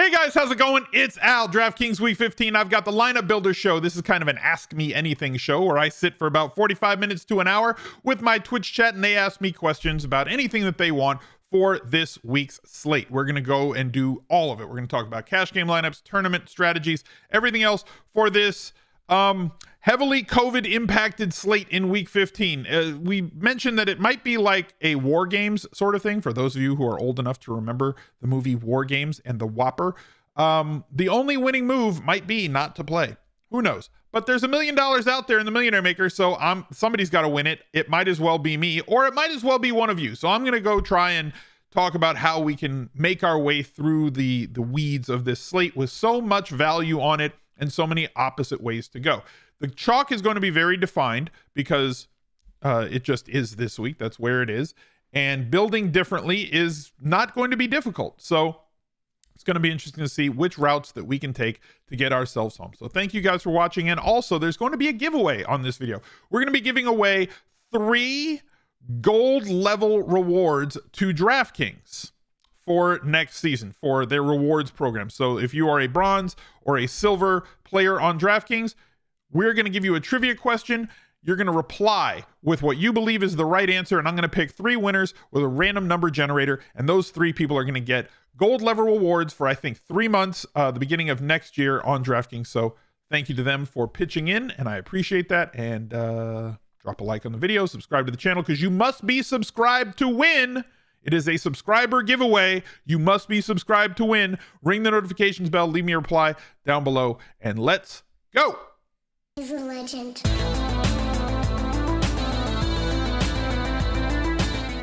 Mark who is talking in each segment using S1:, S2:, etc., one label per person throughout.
S1: Hey guys, how's it going? It's Al, DraftKings Week 15. I've got the Lineup Builder Show. This is kind of an Ask Me Anything show where I sit for about 45 minutes to an hour with my Twitch chat and they ask me questions about anything that they want for this week's slate. We're going to go and do all of it. We're going to talk about cash game lineups, tournament strategies, everything else for this heavily COVID impacted slate in Week 15. We mentioned that it might be like a War Games sort of thing for those of you who are old enough to remember the movie War Games and the Whopper. The only winning move might be not to play. Who knows? But there's $1 million out there in the Millionaire Maker, so somebody's got to win it. It might as well be me, or it might as well be one of you. So I'm going to go try and talk about how we can make our way through the weeds of this slate with so much value on it and so many opposite ways to go. The chalk is going to be very defined because it just is this week. That's where it is. And building differently is not going to be difficult. So it's going to be interesting to see which routes that we can take to get ourselves home. So thank you guys for watching. And also, there's going to be a giveaway on this video. We're going to be giving away 3 gold level rewards to DraftKings for next season for their rewards program. So if you are a bronze or a silver player on DraftKings, we're going to give you a trivia question. You're going to reply with what you believe is the right answer, and I'm going to pick 3 winners with a random number generator, and those 3 people are going to get gold level rewards for, I think, 3 months, the beginning of next year on DraftKings. So thank you to them for pitching in, and I appreciate that. And drop a like on the video, subscribe to the channel, because you must be subscribed to win. It is a subscriber giveaway. You must be subscribed to win. Ring the notifications bell, leave me a reply down below, and let's go.
S2: He's a legend.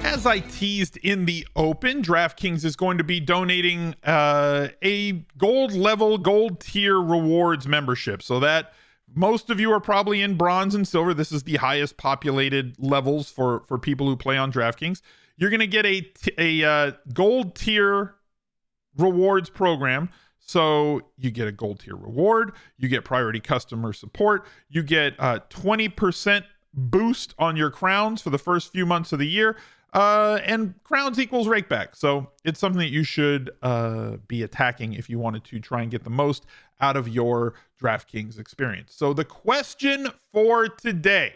S1: As I teased in the open, DraftKings is going to be donating a gold tier rewards membership. So that most of you are probably in bronze and silver. This is the highest populated levels for people who play on DraftKings. You're going to get a gold tier rewards program. So you get a gold tier reward, you get priority customer support, you get 20% boost on your crowns for the first few months of the year, and crowns equals rakeback. So it's something that you should be attacking if you wanted to try and get the most out of your DraftKings experience. So the question for today,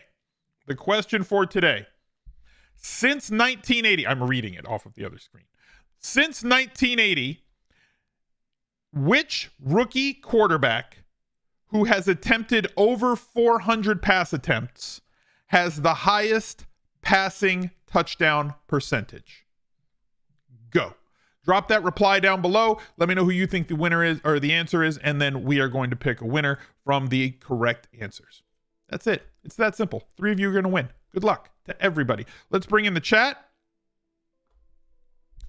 S1: since 1980, I'm reading it off of the other screen. Since 1980, which rookie quarterback who has attempted over 400 pass attempts has the highest passing touchdown percentage? Go. Drop that reply down below. Let me know who you think the winner is, or the answer is, and then we are going to pick a winner from the correct answers. That's it. It's that simple. 3 of you are going to win. Good luck to everybody. Let's bring in the chat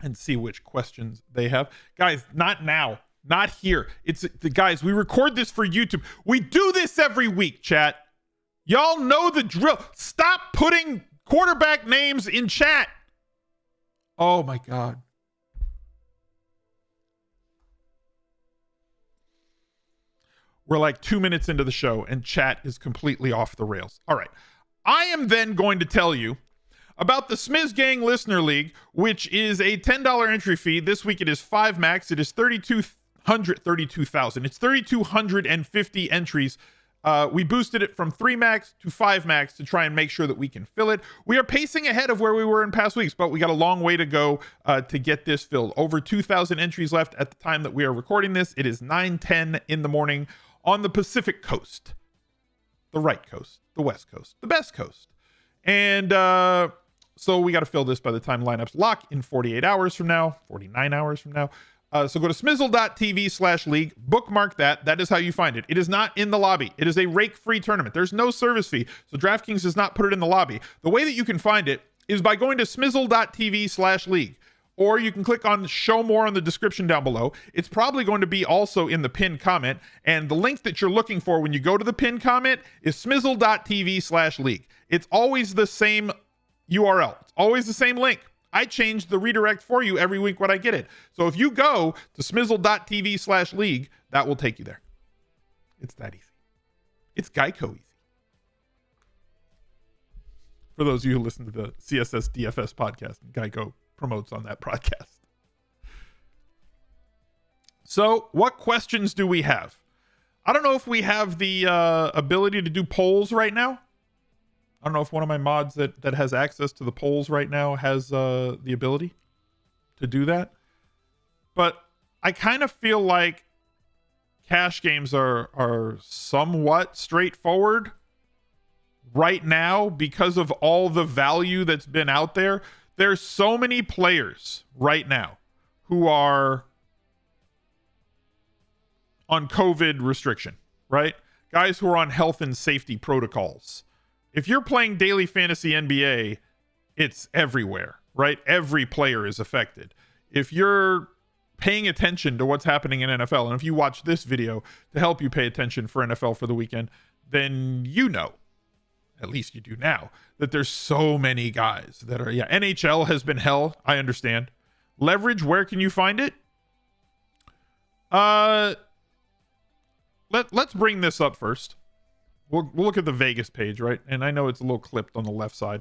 S1: and see which questions they have. Guys, not now. Not here. It's the guys, we record this for YouTube. We do this every week, chat. Y'all know the drill. Stop putting quarterback names in chat. Oh my God. We're like 2 minutes into the show and chat is completely off the rails. All right. I am then going to tell you about the Smiz Gang Listener League, which is a $10 entry fee. This week it is 5 max. It is 32,000. It's 3,250 entries. We boosted it from 3 max to 5 max to try and make sure that we can fill it. We are pacing ahead of where we were in past weeks, but we got a long way to go to get this filled. Over 2,000 entries left at the time that we are recording this. It is 9:10 in the morning on the Pacific Coast, the right coast, the West Coast, the best coast. And so we got to fill this by the time lineups lock in 48 hours from now, 49 hours from now. So go to smizzle.tv/league, bookmark that. That is how you find it. It is not in the lobby. It is a rake-free tournament. There's no service fee. So DraftKings does not put it in the lobby. The way that you can find it is by going to smizzle.tv/league, or you can click on show more on the description down below. It's probably going to be also in the pinned comment. And the link that you're looking for when you go to the pinned comment is smizzle.tv/league. It's always the same URL. It's always the same link. I change the redirect for you every week when I get it. So if you go to smizzle.tv/league, that will take you there. It's that easy. It's Geico easy. For those of you who listen to the CSS DFS podcast, Geico promotes on that podcast. So what questions do we have? I don't know if we have the ability to do polls right now. I don't know if one of my mods that has access to the polls right now has the ability to do that. But I kind of feel like cash games are somewhat straightforward right now because of all the value that's been out there. There's so many players right now who are on COVID restriction, right? Guys who are on health and safety protocols. If you're playing daily fantasy NBA, it's everywhere, right? Every player is affected. If you're paying attention to what's happening in NFL, and if you watch this video to help you pay attention for NFL for the weekend, then you know, at least you do now, that there's so many guys that are, NHL has been hell. I understand. Leverage, where can you find it? Let's bring this up first. We'll look at the Vegas page, right? And I know it's a little clipped on the left side,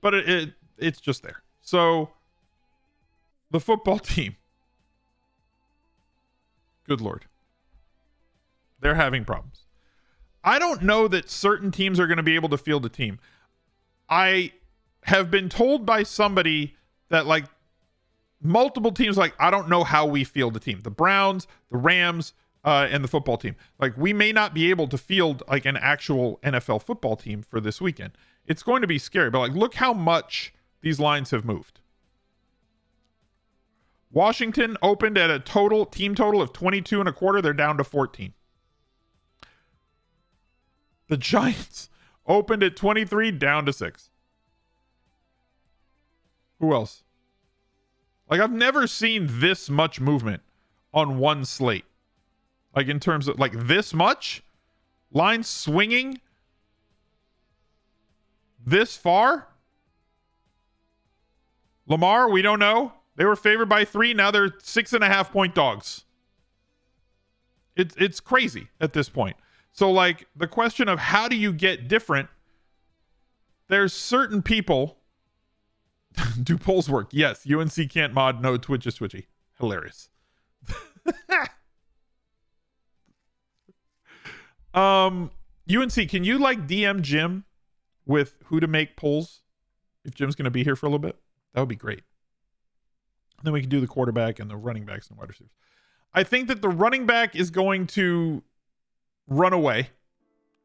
S1: but it's just there. So the football team, good Lord, they're having problems. I don't know that certain teams are going to be able to field a team. I have been told by somebody that like multiple teams, like, I don't know how we field a team. The Browns, the Rams, and the football team. Like, we may not be able to field like an actual NFL football team for this weekend. It's going to be scary, but like, look how much these lines have moved. Washington opened at a team total of 22.25. They're down to 14. The Giants opened at 23, down to 6. Who else? Like, I've never seen this much movement on one slate. Like, in terms of, like, this much? Lines swinging this far? Lamar, we don't know. They were favored by 3. Now they're 6.5-point dogs. It's crazy at this point. So, like, the question of how do you get different? There's certain people. Do polls work? Yes. UNC can't mod. No, Twitch is twitchy. Hilarious. UNC, can you like DM Jim with who to make polls if Jim's going to be here for a little bit? That would be great. And then we can do the quarterback and the running backs and wide receivers. I think that the running back is going to run away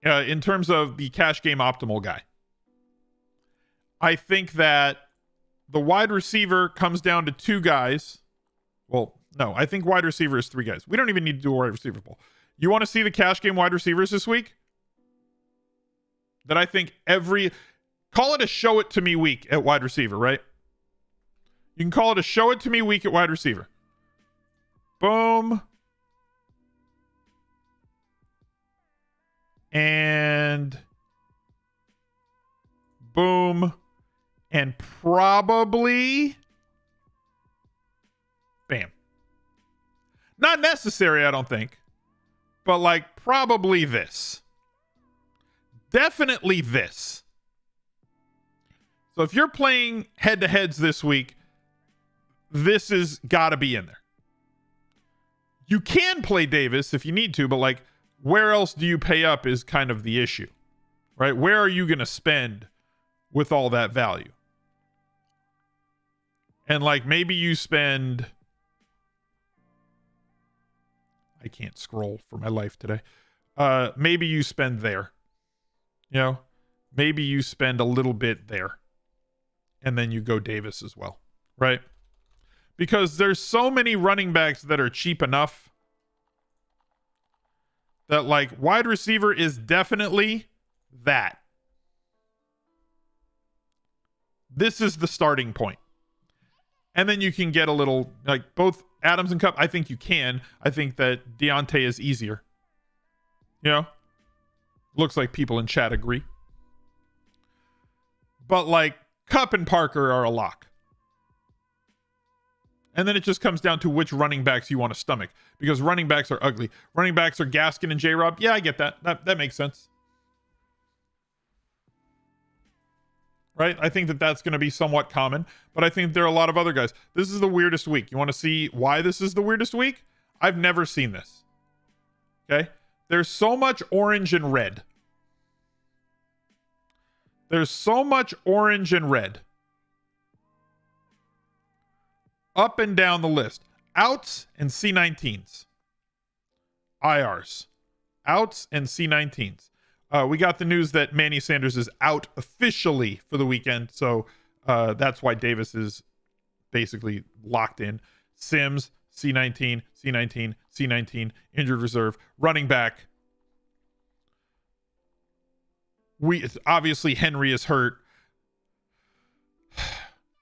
S1: in terms of the cash game optimal guy. I think that the wide receiver comes down to 2 guys. Well, no, I think wide receiver is 3 guys. We don't even need to do a wide receiver poll. You want to see the cash game wide receivers this week? That I think call it a show it to me week at wide receiver, right? You can call it a show it to me week at wide receiver. Boom. And boom. And probably bam. Not necessary, I don't think. But like probably this. Definitely this. So if you're playing head-to-heads this week, this has got to be in there. You can play Davis if you need to, but like, where else do you pay up is kind of the issue, right? Where are you going to spend with all that value? And like, maybe you spend... I can't scroll for my life today. Maybe you spend there. You know, maybe you spend a little bit there. And then you go Davis as well, right? Because there's so many running backs that are cheap enough that like wide receiver is definitely that. This is the starting point. And then you can get a little, like both Adams and Cup, I think you can. I think that Deontay is easier. You know? Looks like people in chat agree. But like Cup and Parker are a lock. And then it just comes down to which running backs you want to stomach. Because running backs are ugly. Running backs are Gaskin and J-Rob. Yeah, I get that. That makes sense. Right? I think that that's going to be somewhat common. But I think there are a lot of other guys. This is the weirdest week. You want to see why this is the weirdest week? I've never seen this. Okay? There's so much orange and red. There's so much orange and red. Up and down the list. Outs and C19s. IRs. Outs and C19s. We got the news that Manny Sanders is out officially for the weekend. So that's why Davis is basically locked in. Sims, C19, C19, C19, injured reserve, running back. Obviously Henry is hurt.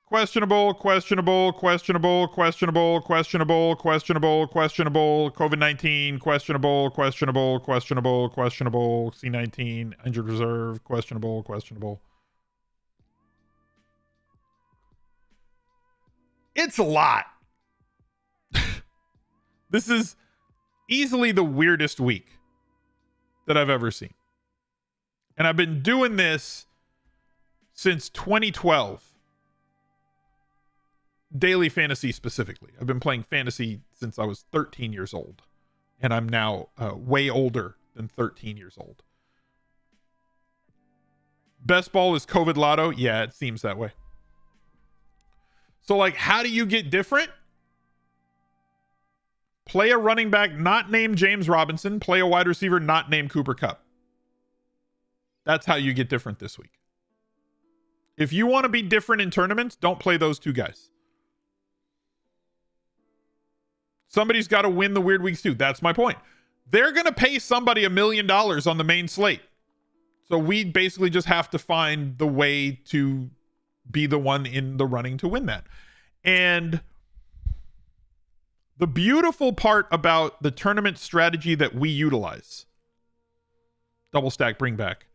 S1: Questionable. COVID-19, questionable. C19, injured reserve, questionable. It's a lot. This is easily the weirdest week that I've ever seen. And I've been doing this since 2012. Daily fantasy specifically. I've been playing fantasy since I was 13 years old. And I'm now way older than 13 years old. Best ball is COVID Lotto. Yeah, it seems that way. So, like, how do you get different? Play a running back not named James Robinson. Play a wide receiver not named Cooper Kupp. That's how you get different this week. If you want to be different in tournaments, don't play those two guys. Somebody's got to win the weird weeks too. That's my point. They're going to pay somebody $1 million on the main slate. So we basically just have to find the way to be the one in the running to win that. And the beautiful part about the tournament strategy that we utilize, double stack bring back,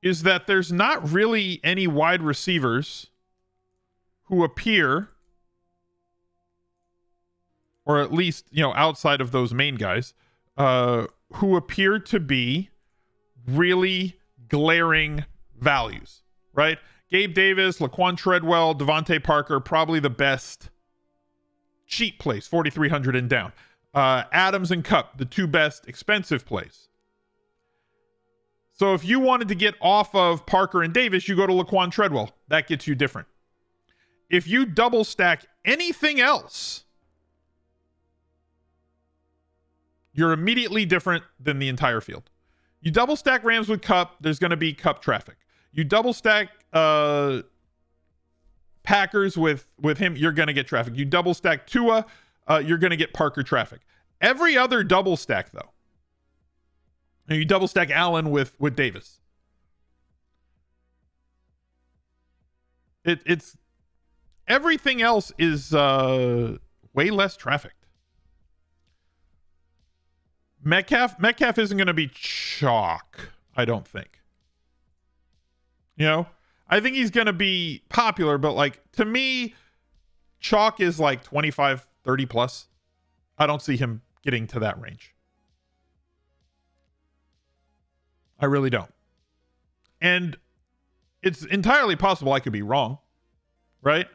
S1: is that there's not really any wide receivers who appear, or at least, outside of those main guys, who appear to be really glaring values, right? Gabe Davis, Laquan Treadwell, Devontae Parker, probably the best cheap plays, 4,300 and down. Adams and Kupp, the two best expensive plays. So if you wanted to get off of Parker and Davis, you go to Laquan Treadwell. That gets you different. If you double stack anything else, you're immediately different than the entire field. You double stack Rams with Kupp, there's going to be Kupp traffic. You double stack Packers with him, you're going to get traffic. You double stack Tua, you're going to get Parker traffic. Every other double stack, though, and you double stack Allen with Davis. It's everything else is way less trafficked. Metcalf isn't going to be chalk, I don't think. I think he's going to be popular, but to me, chalk is 25, 30 plus. I don't see him getting to that range. I really don't. And it's entirely possible I could be wrong, right?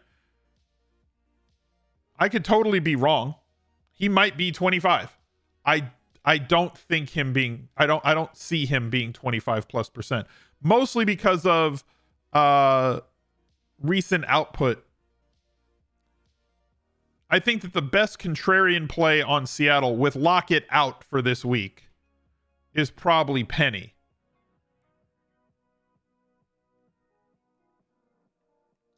S1: I could totally be wrong. He might be 25. I don't think him being, I don't see him being 25 plus %. Mostly because of recent output. I think that the best contrarian play on Seattle with Lockett out for this week is probably Penny.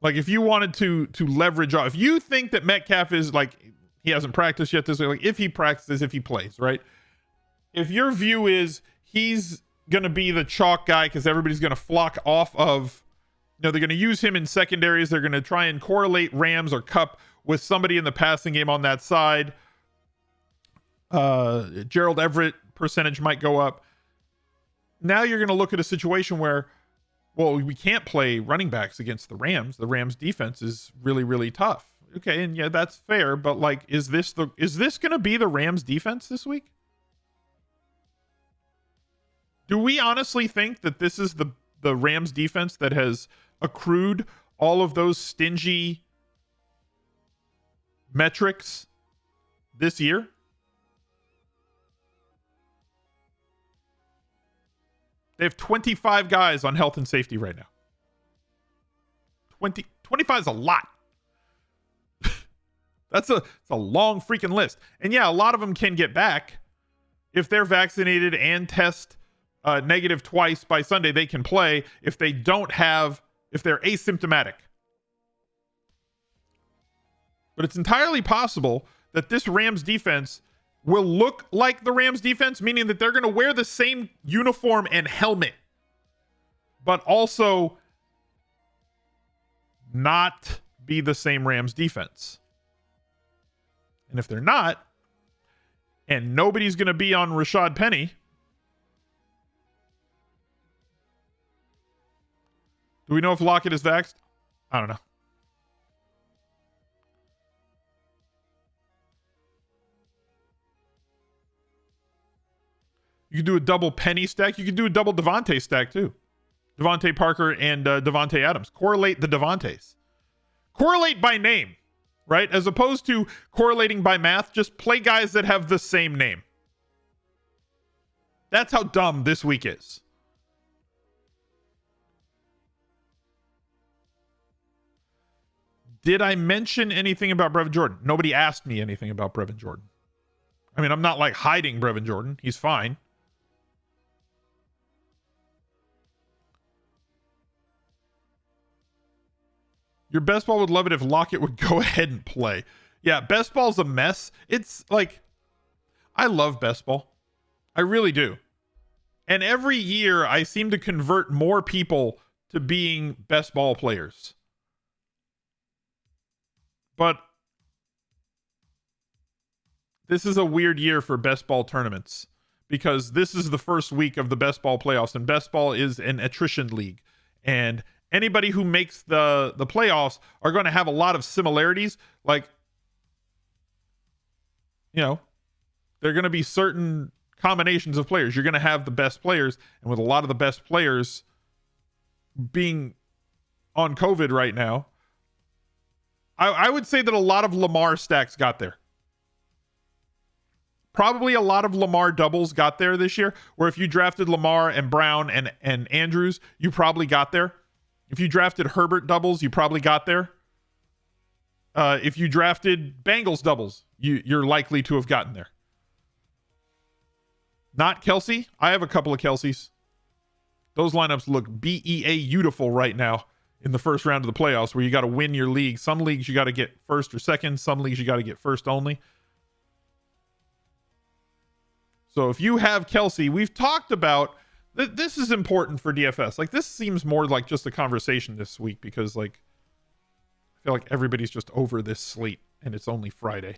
S1: If you wanted to leverage off, if you think that Metcalf is he hasn't practiced yet this week, if he practices, if he plays, right? If your view is he's going to be the chalk guy because everybody's going to flock off of, they're going to use him in secondaries. They're going to try and correlate Rams or Kupp with somebody in the passing game on that side. Gerald Everett percentage might go up. Now you're going to look at a situation where, well, we can't play running backs against the Rams. The Rams defense is really, really tough. Okay, and yeah, that's fair, but is this going to be the Rams defense this week? Do we honestly think that this is the Rams defense that has accrued all of those stingy metrics this year, they have 25 guys on health and safety right now. 25 is a lot. It's a long freaking list. And yeah, a lot of them can get back. If they're vaccinated and test negative twice by Sunday, they can play. If they're asymptomatic. But it's entirely possible that this Rams defense will look like the Rams defense, meaning that they're going to wear the same uniform and helmet, but also not be the same Rams defense. And if they're not, and nobody's going to be on Rashad Penny, do we know if Lockett is vaxxed? I don't know. You can do a double Penny stack. You can do a double Devontae stack too. Devontae Parker and Devontae Adams. Correlate the Devontaes. Correlate by name, right? As opposed to correlating by math, just play guys that have the same name. That's how dumb this week is. Did I mention anything about Brevin Jordan? Nobody asked me anything about Brevin Jordan. I mean, I'm not like hiding Brevin Jordan. He's fine. Your best ball would love it if Lockett would go ahead and play. Yeah, best ball's a mess. It's like, I love best ball. I really do. And every year I seem to convert more people to being best ball players. But this is a weird year for best ball tournaments because this is the first week of the best ball playoffs, and best ball is an attrition league. And anybody who makes the playoffs are going to have a lot of similarities. Like, you know, there are going to be certain combinations of players. You're going to have the best players, and with a lot of the best players being on COVID right now, I would say that a lot of Lamar stacks got there. Probably a lot of Lamar doubles got there this year, where if you drafted Lamar and Brown and Andrews, you probably got there. If you drafted Herbert doubles, you probably got there. If you drafted Bengals doubles, you're likely to have gotten there. Not Kelsey. I have a couple of Kelseys. Those lineups look beautiful right now in the first round of the playoffs, where you got to win your league. Some leagues you got to get first or second. Some leagues you got to get first only. So if you have Kelsey, we've talked about this is important for DFS. Like, this seems more like just a conversation this week because, like, I feel like everybody's just over this slate and it's only Friday.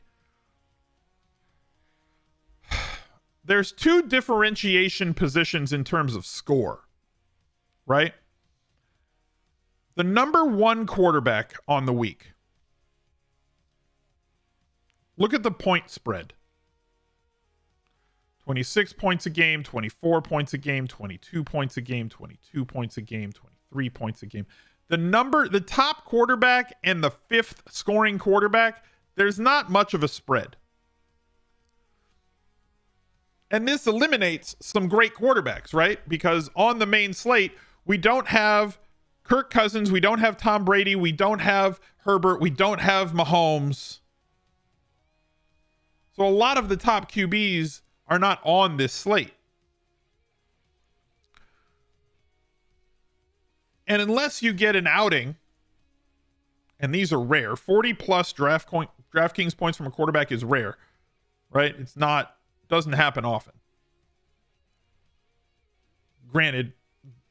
S1: There's two differentiation positions in terms of score, right? The number one quarterback on the week. Look at the point spread. 26 points a game, 24 points a game, 22 points a game, 22 points a game, 23 points a game. The top quarterback and the fifth scoring quarterback, there's not much of a spread. And this eliminates some great quarterbacks, right? Because on the main slate, we don't have Kirk Cousins, we don't have Tom Brady, we don't have Herbert, we don't have Mahomes. So a lot of the top QBs are not on this slate. And unless you get an outing, and these are rare, 40 plus DraftKings points from a quarterback is rare, right? Doesn't happen often. Granted,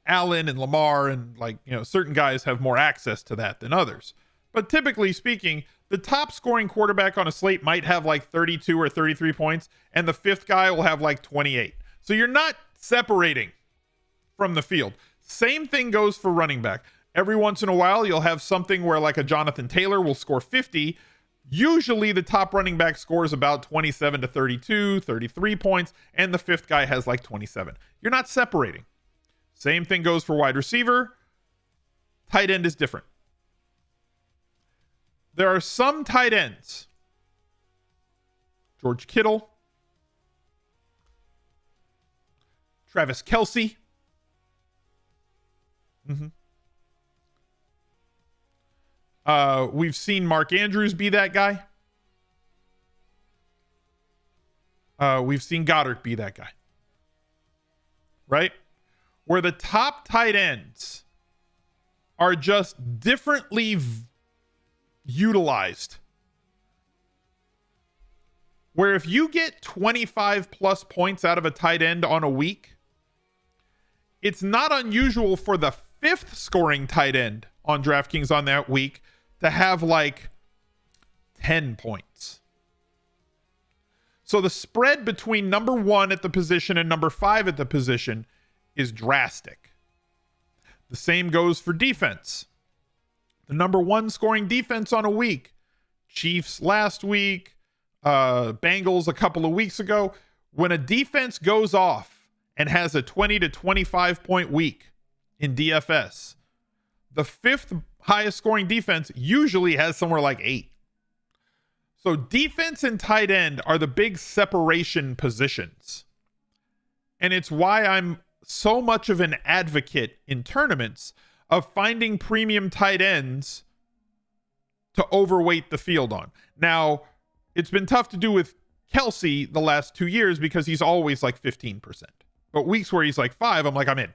S1: Allen and Lamar and, like, you know, certain guys have more access to that than others. But typically speaking, the top scoring quarterback on a slate might have like 32 or 33 points, and the fifth guy will have like 28. So you're not separating from the field. Same thing goes for running back. Every once in a while, you'll have something where like a Jonathan Taylor will score 50. Usually the top running back scores about 27 to 32, 33 points, and the fifth guy has like 27. You're not separating. Same thing goes for wide receiver. Tight end is different. There are some tight ends George Kittle, Travis Kelce. We've seen Mark Andrews be that guy. We've seen Goddard be that guy. Right? Where the top tight ends are just differently utilized. Where if you get 25 plus points out of a tight end on a week, it's not unusual for the fifth scoring tight end on DraftKings on that week to have like 10 points. So the spread between number 1 at the position and number 5 at the position is drastic. The same goes for defense. The number 1 scoring defense on a week, Chiefs last week, Bengals a couple of weeks ago. When a defense goes off and has a 20 to 25 point week in DFS, the fifth highest scoring defense usually has somewhere like 8. So defense and tight end are the big separation positions. And it's why I'm so much of an advocate in tournaments of finding premium tight ends to overweight the field on. Now, it's been tough to do with Kelce the last 2 years because he's always like 15%. But weeks where he's like 5, I'm like, I'm in.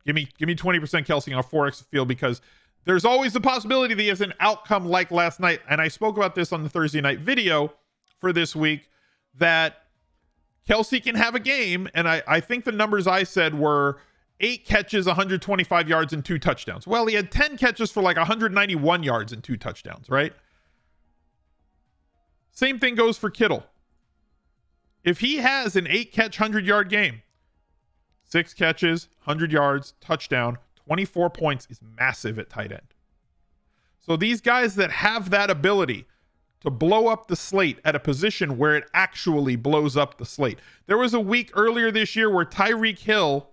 S1: Give me 20% Kelce on a 4x the field, because there's always the possibility that he has an outcome like last night. And I spoke about this on the Thursday night video for this week, that Kelce can have a game. And I think the numbers I said were 8 catches, 125 yards, and 2 touchdowns. Well, he had 10 catches for like 191 yards and 2 touchdowns, right? Same thing goes for Kittle. If he has an 8-catch, 100-yard game, 6 catches, 100 yards, touchdown, 24 points is massive at tight end. So these guys that have that ability to blow up the slate at a position where it actually blows up the slate. There was a week earlier this year where Tyreek Hill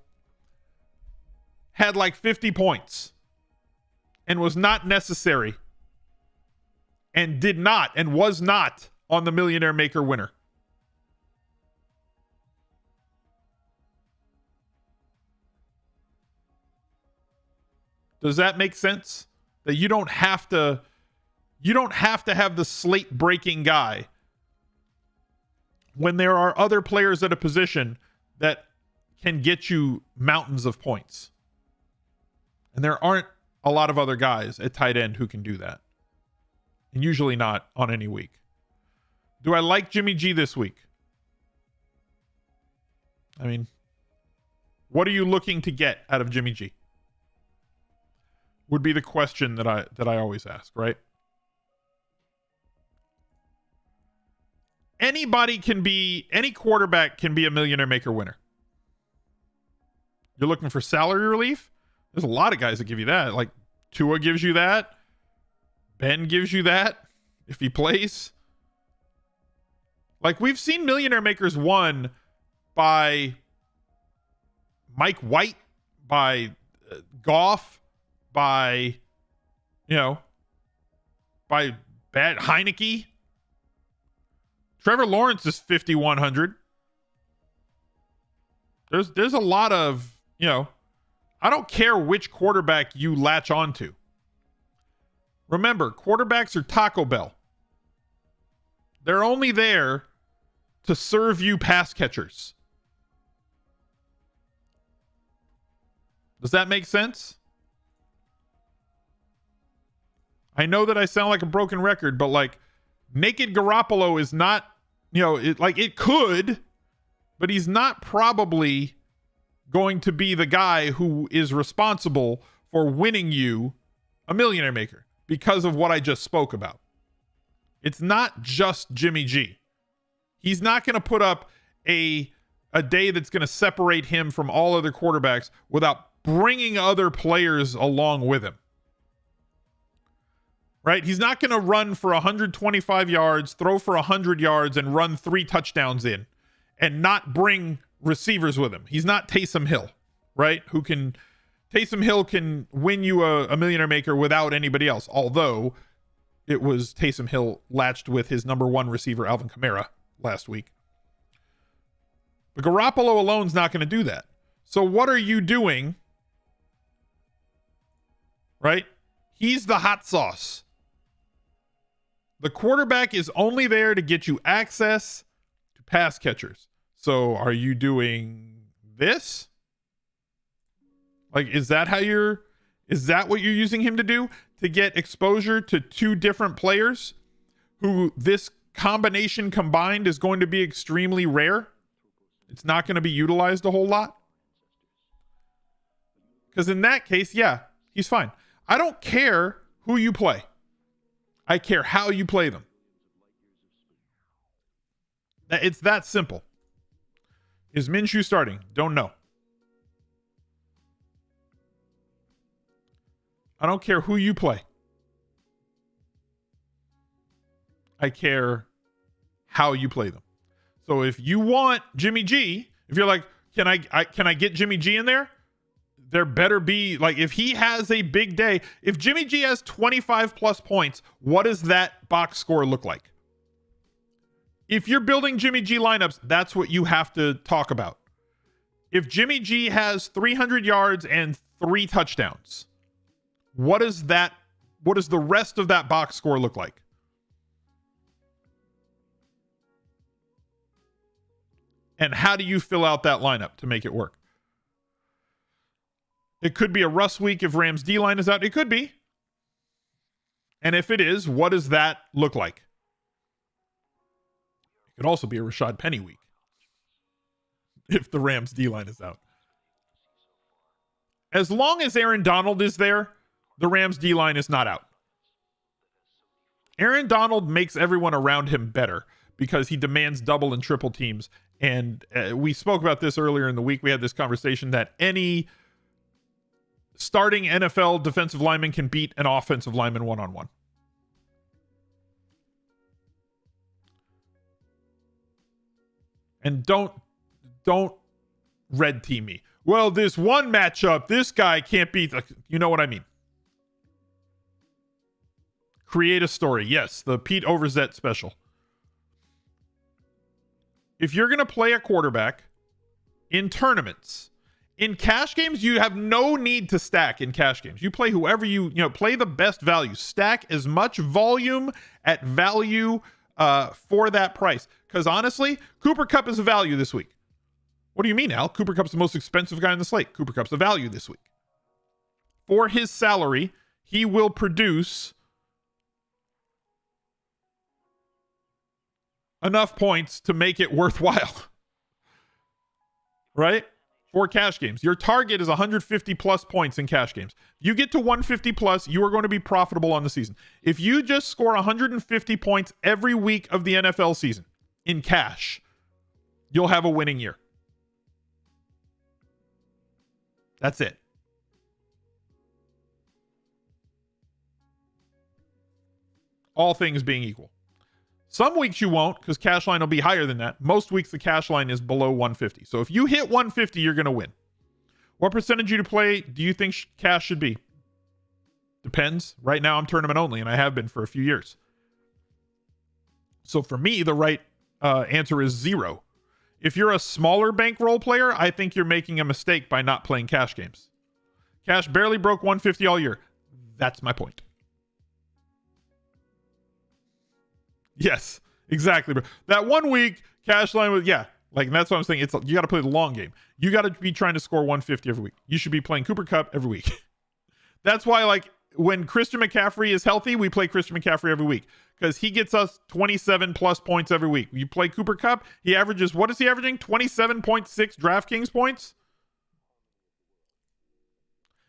S1: had like 50 points and was not necessary and did not and was not on the Millionaire Maker winner. Does that make sense? That you don't have to have the slate breaking guy when there are other players at a position that can get you mountains of points. And there aren't a lot of other guys at tight end who can do that. And usually not on any week. Do I like Jimmy G this week? I mean, what are you looking to get out of Jimmy G? Would be the question that I always ask, right? Any quarterback can be a Millionaire Maker winner. You're looking for salary relief? There's a lot of guys that give you that. Like Tua gives you that. Ben gives you that if he plays. Like, we've seen Millionaire Makers won by Mike White, by Goff, by bad Heineke. Trevor Lawrence is 5,100. There's a lot of, I don't care which quarterback you latch onto. Remember, quarterbacks are Taco Bell. They're only there to serve you pass catchers. Does that make sense? I know that I sound like a broken record, but like, naked Garoppolo is not, it could, but he's not probably going to be the guy who is responsible for winning you a Millionaire Maker because of what I just spoke about. It's not just Jimmy G. He's not going to put up a day that's going to separate him from all other quarterbacks without bringing other players along with him. Right? He's not going to run for 125 yards, throw for 100 yards, and run 3 touchdowns in and not bring receivers with him. He's not Taysom Hill, right? Taysom Hill can win you a Millionaire Maker without anybody else, although it was Taysom Hill latched with his number 1 receiver, Alvin Kamara, last week. But Garoppolo alone's not going to do that. So what are you doing? Right? He's the hot sauce. The quarterback is only there to get you access to pass catchers. So are you doing this? Like, is that what you're using him to do? To get exposure to two different players who this combination combined is going to be extremely rare? It's not going to be utilized a whole lot. Because in that case, yeah, he's fine. I don't care who you play. I care how you play them. It's that simple. Is Minshew starting? Don't know. I don't care who you play. I care how you play them. So if you want Jimmy G, if you're like, can I get Jimmy G in there? There better be, like, if he has a big day, if Jimmy G has 25 plus points, what does that box score look like? If you're building Jimmy G lineups, that's what you have to talk about. If Jimmy G has 300 yards and 3 touchdowns, what does the rest of that box score look like? And how do you fill out that lineup to make it work? It could be a Russ week if Rams D-line is out. It could be. And if it is, what does that look like? It could also be a Rashad Penny week if the Rams D-line is out. As long as Aaron Donald is there, the Rams D-line is not out. Aaron Donald makes everyone around him better because he demands double and triple teams. And we spoke about this earlier in the week. We had this conversation that any starting NFL defensive lineman can beat an offensive lineman one-on-one. And don't red team me. Well, this one matchup, this guy can't beat. You know what I mean? Create a story. Yes, the Pete Overzet special. If you're going to play a quarterback in tournaments, in cash games, you have no need to stack in cash games. You play whoever you play the best value. Stack as much volume at value for that price. Because honestly, Cooper Kupp is a value this week. What do you mean, Al? Cooper Kupp's the most expensive guy in the slate. Cooper Kupp's a value this week. For his salary, he will produce enough points to make it worthwhile. Right? For cash games. Your target is 150 plus points in cash games. You get to 150 plus, you are going to be profitable on the season. If you just score 150 points every week of the NFL season in cash, you'll have a winning year. That's it. All things being equal. Some weeks you won't, because cash line will be higher than that. Most weeks the cash line is below 150. So if you hit 150, you're going to win. What percentage you to play do you think cash should be? Depends. Right now I'm tournament only, and I have been for a few years. So for me, the right answer is 0. If you're a smaller bankroll player, I think you're making a mistake by not playing cash games. Cash barely broke 150 all year. That's my point. Yes, exactly. That 1 week cash line was, like that's what I'm saying. You got to play the long game. You got to be trying to score 150 every week. You should be playing Cooper Kupp every week. That's why, like, when Christian McCaffrey is healthy, we play Christian McCaffrey every week because he gets us 27 plus points every week. You play Cooper Kupp, he averages, what is he averaging? 27.6 DraftKings points.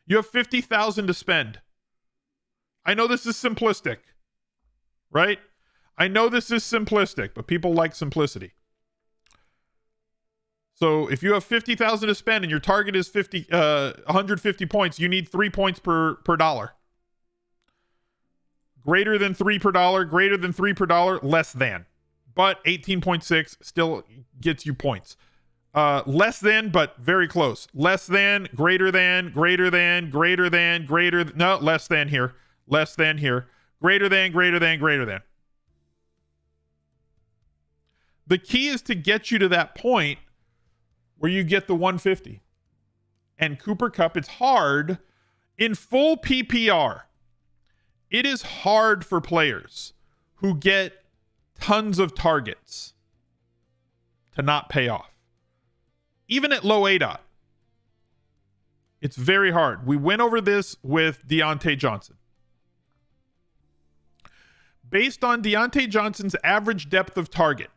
S1: You have 50,000 to spend. I know this is simplistic, right? I know this is simplistic, but people like simplicity. So if you have 50,000 to spend and your target is 150 points, you need 3 points per dollar. Greater than 3 per dollar, greater than 3 per dollar, less than. But 18.6 still gets you points. Less than, but very close. Less than, greater than, greater than, greater than, greater than. No, less than here. Less than here. Greater than, greater than, greater than. The key is to get you to that point where you get the 150. And Cooper Kupp, it's hard in full PPR. It is hard for players who get tons of targets to not pay off. Even at low ADOT. It's very hard. We went over this with Deontay Johnson. Based on Deontay Johnson's average depth of target,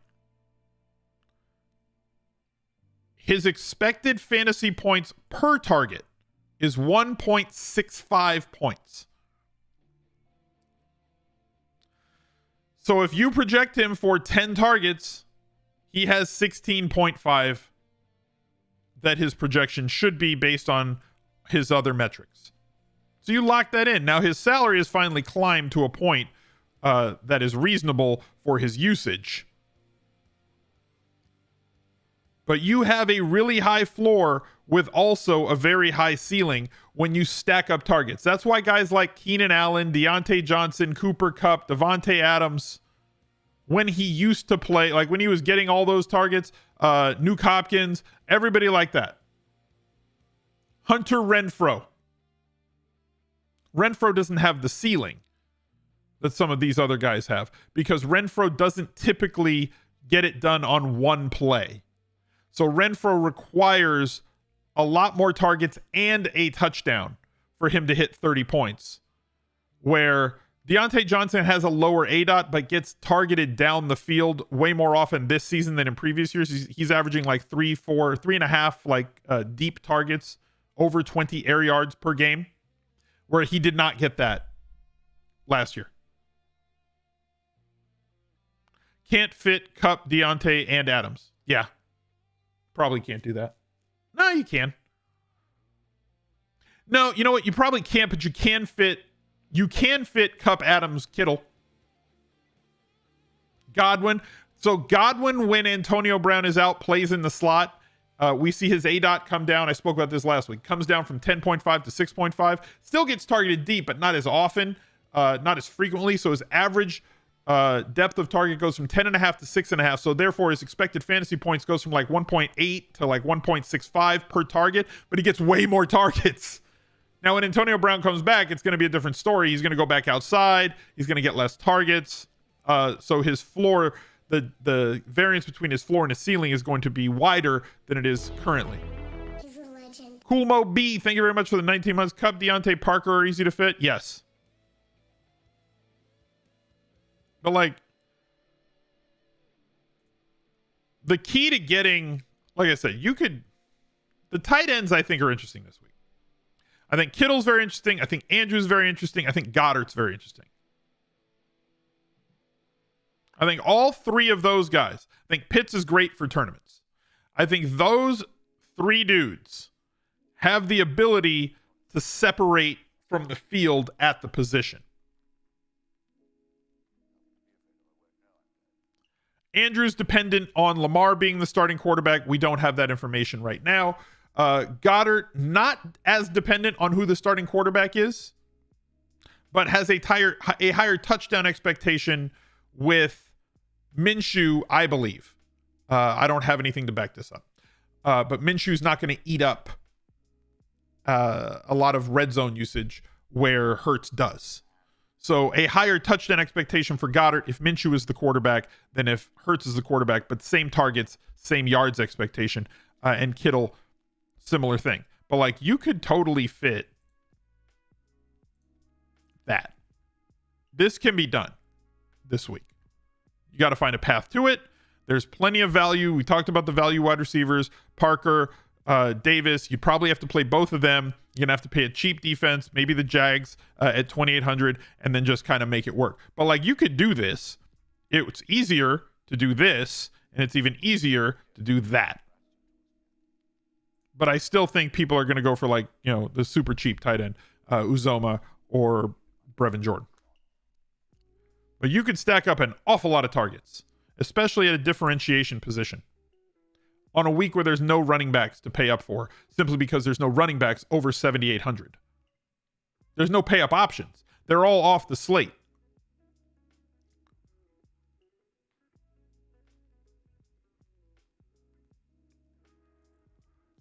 S1: his expected fantasy points per target is 1.65 points. So if you project him for 10 targets, he has 16.5 that his projection should be based on his other metrics. So you lock that in. Now his salary has finally climbed to a point that is reasonable for his usage. But you have a really high floor with also a very high ceiling when you stack up targets. That's why guys like Keenan Allen, Deontay Johnson, Cooper Kupp, Devontae Adams, when he used to play, like when he was getting all those targets, Nuke Hopkins, everybody like that. Hunter Renfrow. Renfrow doesn't have the ceiling that some of these other guys have because Renfrow doesn't typically get it done on one play. So Renfrow requires a lot more targets and a touchdown for him to hit 30 points. Where Deontay Johnson has a lower ADOT but gets targeted down the field way more often this season than in previous years. He's averaging like 3.5 deep targets over 20 air yards per game, where he did not get that last year. Can't fit Kupp, Deontay, and Adams. Yeah. Probably can't do that. No, you can. No, you know what? You probably can't, but you can fit Kupp, Adams, Kittle. Godwin. So Godwin, when Antonio Brown is out, plays in the slot. We see his ADOT come down. I spoke about this last week. Comes down from 10.5 to 6.5. Still gets targeted deep, but not as often, not as frequently. So his average depth of target goes from 10.5 to 6.5. So therefore his expected fantasy points goes from like 1.8 to like 1.65 per target, but he gets way more targets. Now, when Antonio Brown comes back, it's going to be a different story. He's going to go back outside. He's going to get less targets. So his floor, the variance between his floor and his ceiling is going to be wider than it is currently.
S2: He's a legend.
S1: Cool Mo B, thank you very much for the 19 months. Kupp, Deontay, Parker are easy to fit. Yes. But like, the key to getting, like I said, the tight ends I think are interesting this week. I think Kittle's very interesting. I think Andrew's very interesting. I think Goddard's very interesting. I think all three of those guys, I think Pitts is great for tournaments. I think those three dudes have the ability to separate from the field at the position. Andrew's dependent on Lamar being the starting quarterback. We don't have that information right now. Goddard, not as dependent on who the starting quarterback is, but has a higher touchdown expectation with Minshew, I believe. I don't have anything to back this up. But Minshew's not going to eat up a lot of red zone usage where Hurts does. So a higher touchdown expectation for Goddard if Minshew is the quarterback than if Hurts is the quarterback, but same targets, same yards expectation. And Kittle, similar thing. But like, you could totally fit that. This can be done this week. You got to find a path to it. There's plenty of value. We talked about the value wide receivers, Parker, Davis. You probably have to play both of them. You're going to have to pay a cheap defense, maybe the Jags at 2,800, and then just kind of make it work. But like, you could do this. It's easier to do this, and it's even easier to do that. But I still think people are going to go for like, the super cheap tight end, Uzoma or Brevin Jordan. But you could stack up an awful lot of targets, especially at a differentiation position, on a week where there's no running backs to pay up for, simply because there's no running backs over 7,800. There's no pay up options. They're all off the slate.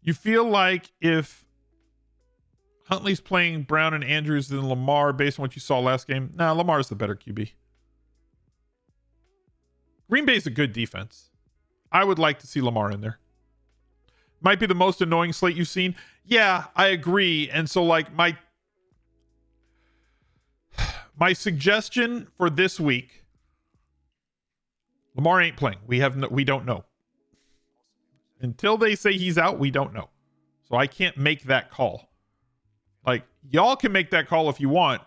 S1: You feel like if Huntley's playing Brown and Andrews than Lamar based on what you saw last game? Nah, Lamar's the better QB. Green Bay's a good defense. I would like to see Lamar in there. Might be the most annoying slate you've seen. Yeah, I agree. And so like my suggestion for this week, Lamar ain't playing. We don't know. Until they say he's out, we don't know. So I can't make that call. Like, y'all can make that call if you want.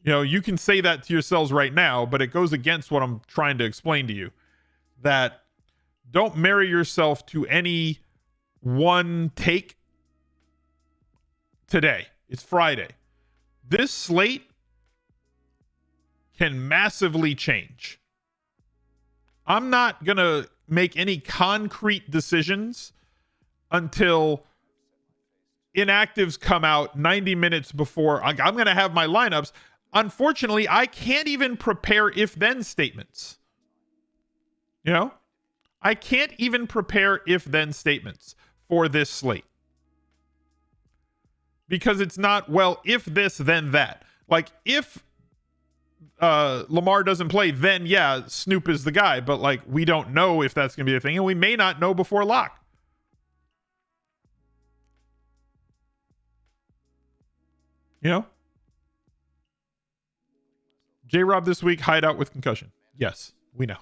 S1: You know, you can say that to yourselves right now, but it goes against what I'm trying to explain to you. That don't marry yourself to any one take today. It's Friday. This slate can massively change. I'm not going to make any concrete decisions until inactives come out 90 minutes before I'm going to have my lineups. Unfortunately, I can't even prepare if-then statements. You know? I can't even prepare if-then statements for this slate. Because it's not, well, if this, then that. Like, if Lamar doesn't play, then yeah, Snoop is the guy. But like, we don't know if that's going to be a thing, and we may not know before lock. You know? J-Rob this week, hideout with concussion. Yes, we know.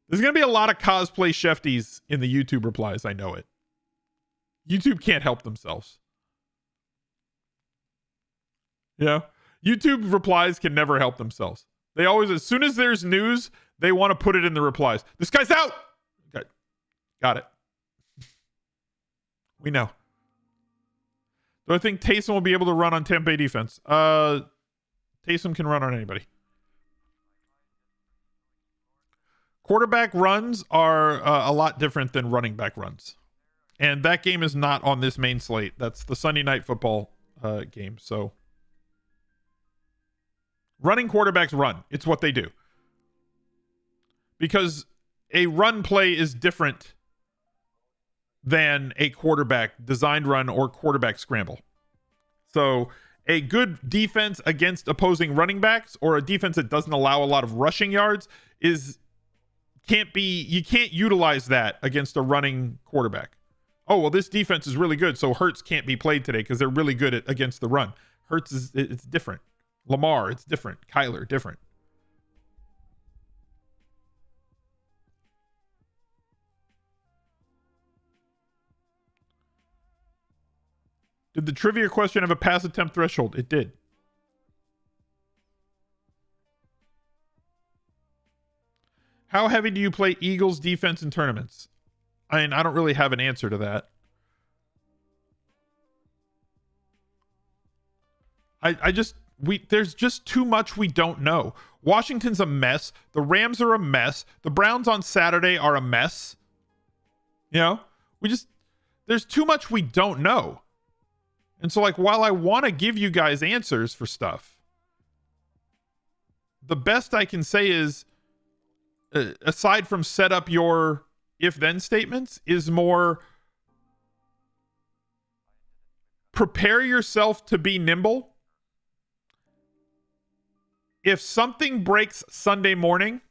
S1: There's going to be a lot of cosplay Shefties in the YouTube replies. I know it. YouTube can't help themselves. Yeah. YouTube replies can never help themselves. They always, as soon as there's news, they want to put it in the replies. This guy's out. Okay. Got it. We know. Do I think Taysom will be able to run on Tampa Bay defense? Taysom can run on anybody. Quarterback runs are a lot different than running back runs. And that game is not on this main slate. That's the Sunday Night Football game. So running quarterbacks run. It's what they do. Because a run play is different than a quarterback designed run or quarterback scramble. So a good defense against opposing running backs or a defense that doesn't allow a lot of rushing yards you can't utilize that against a running quarterback. Oh, well, this defense is really good, so Hurts can't be played today because they're really good against the run. Hurts it's different. Lamar, it's different. Kyler, different. Did the trivia question have a pass attempt threshold? It did. How heavy do you play Eagles defense in tournaments? I mean, I don't really have an answer to that. There's just too much we don't know. Washington's a mess. The Rams are a mess. The Browns on Saturday are a mess. You know, there's too much we don't know. And so, like, while I want to give you guys answers for stuff, the best I can say is, aside from set up your if-then statements, is more prepare yourself to be nimble. If something breaks Sunday morning,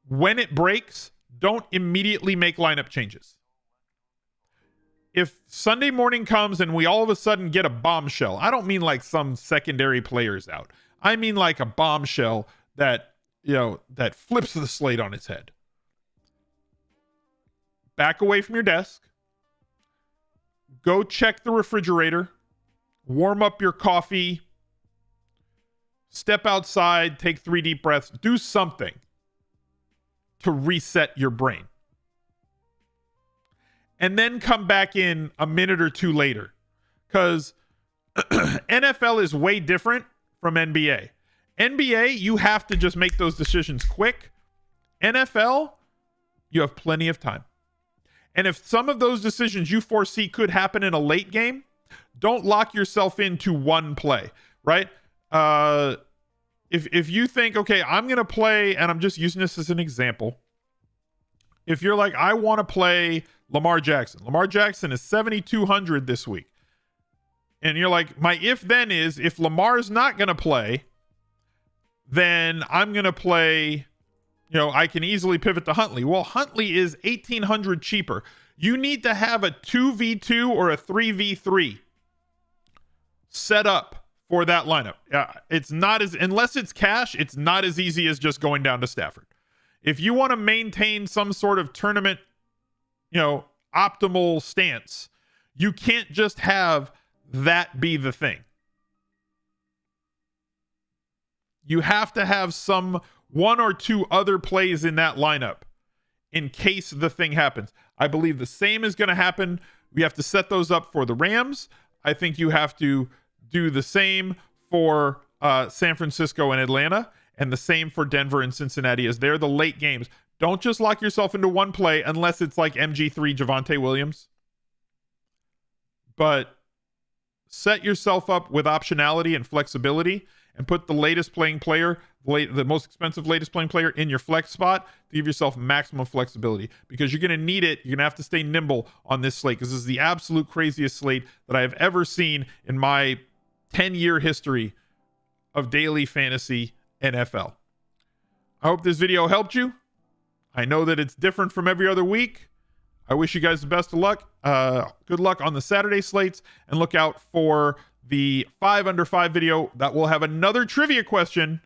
S1: when it breaks, don't immediately make lineup changes. If Sunday morning comes and we all of a sudden get a bombshell, I don't mean like some secondary players out. I mean like a bombshell that flips the slate on its head. Back away from your desk. Go check the refrigerator. Warm up your coffee. Step outside. Take 3 deep breaths. Do something to reset your brain. And then come back in a minute or two later. Because NFL is way different from NBA. NBA, you have to just make those decisions quick. NFL, you have plenty of time. And if some of those decisions you foresee could happen in a late game, don't lock yourself into one play, right? if you think, okay, I'm going to play, and I'm just using this as an example. If you're like, I want to play Lamar Jackson. Lamar Jackson is 7,200 this week. And you're like, my if then is, if Lamar's not going to play, then I'm going to play, I can easily pivot to Huntley. Well, Huntley is 1,800 cheaper. You need to have a 2v2 or a 3v3 set up for that lineup. It's not unless it's cash, it's not as easy as just going down to Stafford. If you want to maintain some sort of tournament, optimal stance, you can't just have that be the thing. You have to have one or two other plays in that lineup in case the thing happens. I believe the same is going to happen. We have to set those up for the Rams. I think you have to do the same for San Francisco and Atlanta, and the same for Denver and Cincinnati, as they're the late games. Don't just lock yourself into one play unless it's like MG3 Javonte Williams. But set yourself up with optionality and flexibility, and put the latest playing player, the most expensive latest playing player in your flex spot to give yourself maximum flexibility, because you're going to need it. You're going to have to stay nimble on this slate, because this is the absolute craziest slate that I have ever seen in my 10-year history of daily fantasy NFL. I hope this video helped you. I know that it's different from every other week. I wish you guys the best of luck. Good luck on the Saturday slates, and look out for the 5 under 5 video that will have another trivia question.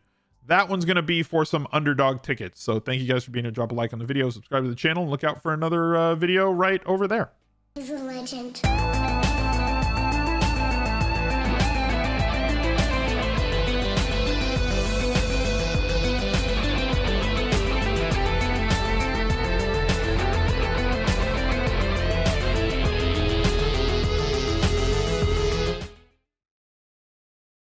S1: That one's going to be for some underdog tickets. So thank you guys for being here. Drop a like on the video, subscribe to the channel, and look out for another video right over there.
S2: He's a legend.